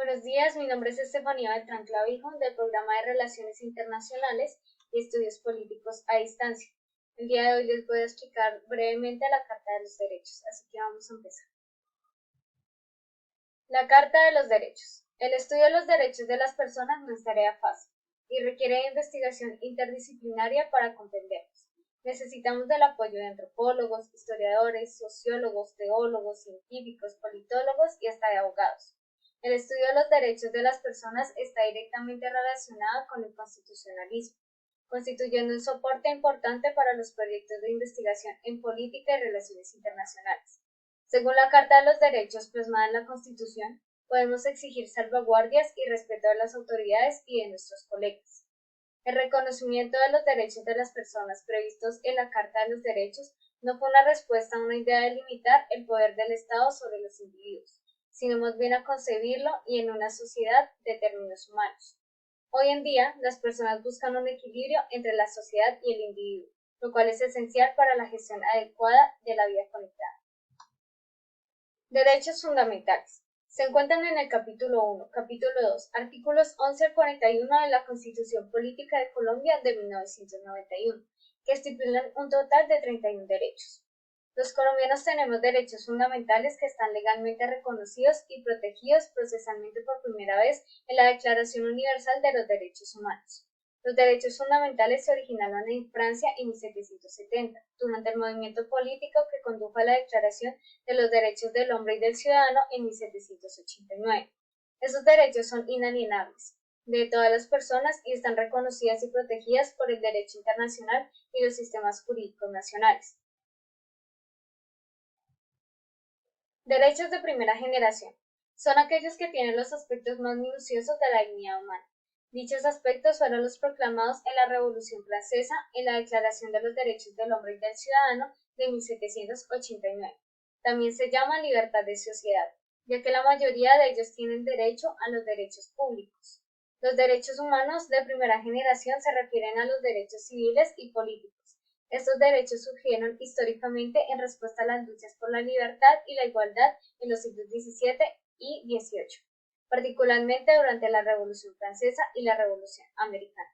Buenos días, mi nombre es Estefanía Beltrán Clavijo del programa de Relaciones Internacionales y Estudios Políticos a Distancia. El día de hoy les voy a explicar brevemente la Carta de los Derechos, así que vamos a empezar. La Carta de los Derechos. El estudio de los derechos de las personas no es tarea fácil y requiere de investigación interdisciplinaria para comprenderlos. Necesitamos del apoyo de antropólogos, historiadores, sociólogos, teólogos, científicos, politólogos y hasta de abogados. El estudio de los derechos de las personas está directamente relacionado con el constitucionalismo, constituyendo un soporte importante para los proyectos de investigación en política y relaciones internacionales. Según la Carta de los Derechos plasmada en la Constitución, podemos exigir salvaguardias y respeto de las autoridades y de nuestros colegas. El reconocimiento de los derechos de las personas previstos en la Carta de los Derechos no fue una respuesta a una idea de limitar el poder del Estado sobre los individuos, sino más bien a concebirlo y en una sociedad de términos humanos. Hoy en día, las personas buscan un equilibrio entre la sociedad y el individuo, lo cual es esencial para la gestión adecuada de la vida conectada. Derechos fundamentales. Se encuentran en el capítulo 1, capítulo 2, artículos 11 al 41 de la Constitución Política de Colombia de 1991, que estipulan un total de 31 derechos. Los colombianos tenemos derechos fundamentales que están legalmente reconocidos y protegidos procesalmente por primera vez en la Declaración Universal de los Derechos Humanos. Los derechos fundamentales se originaron en Francia en 1770, durante el movimiento político que condujo a la Declaración de los Derechos del Hombre y del Ciudadano en 1789. Esos derechos son inalienables de todas las personas y están reconocidas y protegidas por el derecho internacional y los sistemas jurídicos nacionales. Derechos de primera generación. Son aquellos que tienen los aspectos más minuciosos de la dignidad humana. Dichos aspectos fueron los proclamados en la Revolución Francesa en la Declaración de los Derechos del Hombre y del Ciudadano de 1789. También se llama libertad de sociedad, ya que la mayoría de ellos tienen derecho a los derechos públicos. Los derechos humanos de primera generación se refieren a los derechos civiles y políticos. Estos derechos surgieron históricamente en respuesta a las luchas por la libertad y la igualdad en los siglos XVII y XVIII, particularmente durante la Revolución Francesa y la Revolución Americana.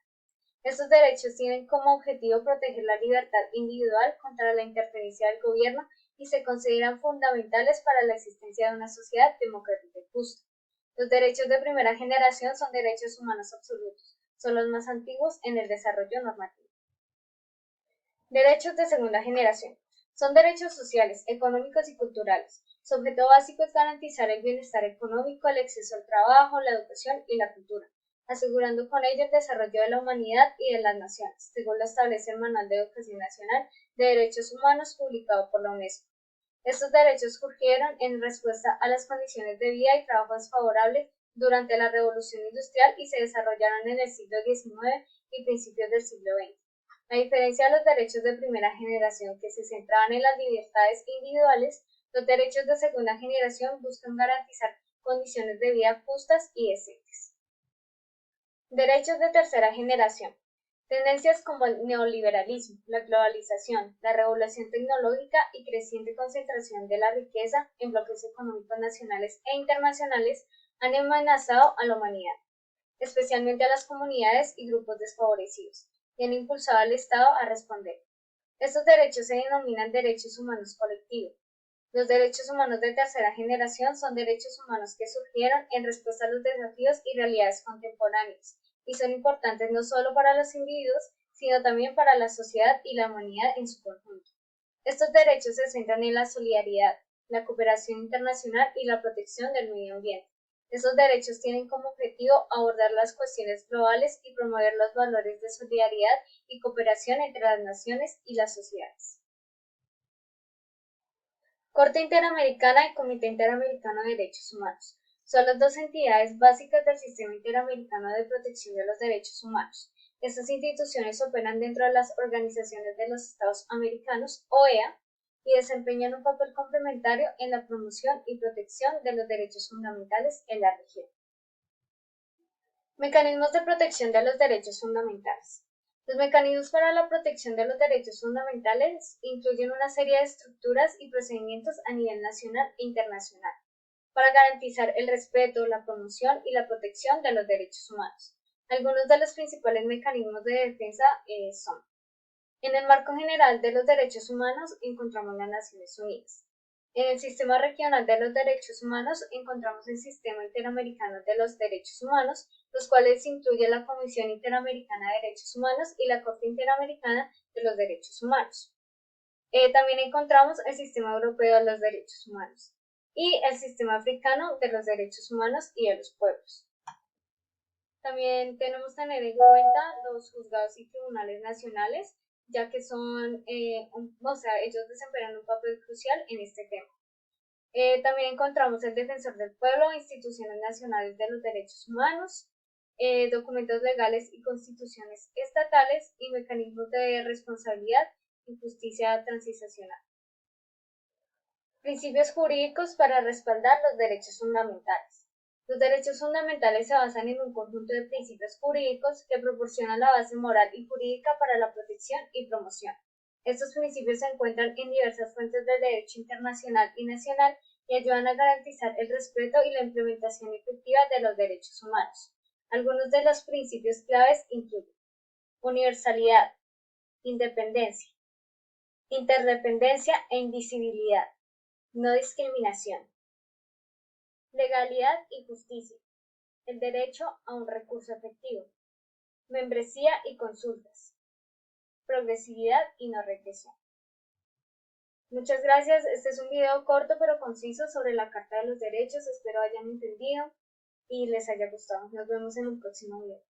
Estos derechos tienen como objetivo proteger la libertad individual contra la interferencia del gobierno y se consideran fundamentales para la existencia de una sociedad democrática y justa. Los derechos de primera generación son derechos humanos absolutos, son los más antiguos en el desarrollo normativo. Derechos de segunda generación. Son derechos sociales, económicos y culturales. Su objeto básico es garantizar el bienestar económico, el acceso al trabajo, la educación y la cultura, asegurando con ello el desarrollo de la humanidad y de las naciones, según lo establece el Manual de Educación Nacional de Derechos Humanos publicado por la UNESCO. Estos derechos surgieron en respuesta a las condiciones de vida y trabajo desfavorables durante la Revolución Industrial y se desarrollaron en el siglo XIX y principios del siglo XX. A diferencia de los derechos de primera generación que se centraban en las libertades individuales, los derechos de segunda generación buscan garantizar condiciones de vida justas y decentes. Derechos de tercera generación. Tendencias como el neoliberalismo, la globalización, la regulación tecnológica y creciente concentración de la riqueza en bloques económicos nacionales e internacionales han amenazado a la humanidad, especialmente a las comunidades y grupos desfavorecidos, y han impulsado al Estado a responder. Estos derechos se denominan derechos humanos colectivos. Los derechos humanos de tercera generación son derechos humanos que surgieron en respuesta a los desafíos y realidades contemporáneos, y son importantes no solo para los individuos, sino también para la sociedad y la humanidad en su conjunto. Estos derechos se centran en la solidaridad, la cooperación internacional y la protección del medio ambiente. Estos derechos tienen como objetivo abordar las cuestiones globales y promover los valores de solidaridad y cooperación entre las naciones y las sociedades. Corte Interamericana y Comité Interamericano de Derechos Humanos son las dos entidades básicas del Sistema Interamericano de Protección de los Derechos Humanos. Estas instituciones operan dentro de las Organizaciones de los Estados Americanos, OEA, y desempeñan un papel complementario en la promoción y protección de los derechos fundamentales en la región. Mecanismos de protección de los derechos fundamentales. Los mecanismos para la protección de los derechos fundamentales incluyen una serie de estructuras y procedimientos a nivel nacional e internacional. para garantizar el respeto, la promoción y la protección de los derechos humanos. Algunos de los principales mecanismos de defensa son: en el marco general de los derechos humanos encontramos las Naciones Unidas. En el Sistema Regional de los Derechos Humanos encontramos el Sistema Interamericano de los Derechos Humanos, los cuales incluyen la Comisión Interamericana de Derechos Humanos y la Corte Interamericana de los Derechos Humanos. También encontramos el Sistema Europeo de los Derechos Humanos y el Sistema Africano de los Derechos Humanos y de los Pueblos. También tenemos que tener en cuenta los juzgados y tribunales nacionales, ya que ellos desempeñan un papel crucial en este tema. También encontramos el Defensor del Pueblo, instituciones nacionales de los derechos humanos, documentos legales y constituciones estatales y mecanismos de responsabilidad y justicia transicional. Principios jurídicos para respaldar los derechos fundamentales. Los derechos fundamentales se basan en un conjunto de principios jurídicos que proporcionan la base moral y jurídica para la protección y promoción. Estos principios se encuentran en diversas fuentes del derecho internacional y nacional y ayudan a garantizar el respeto y la implementación efectiva de los derechos humanos. Algunos de los principios claves incluyen: universalidad, independencia, interdependencia e indivisibilidad, no discriminación, legalidad y justicia, el derecho a un recurso efectivo, membresía y consultas, progresividad y no regresión. Muchas gracias. Este es un video corto pero conciso sobre la Carta de los Derechos. Espero hayan entendido y les haya gustado. Nos vemos en un próximo video.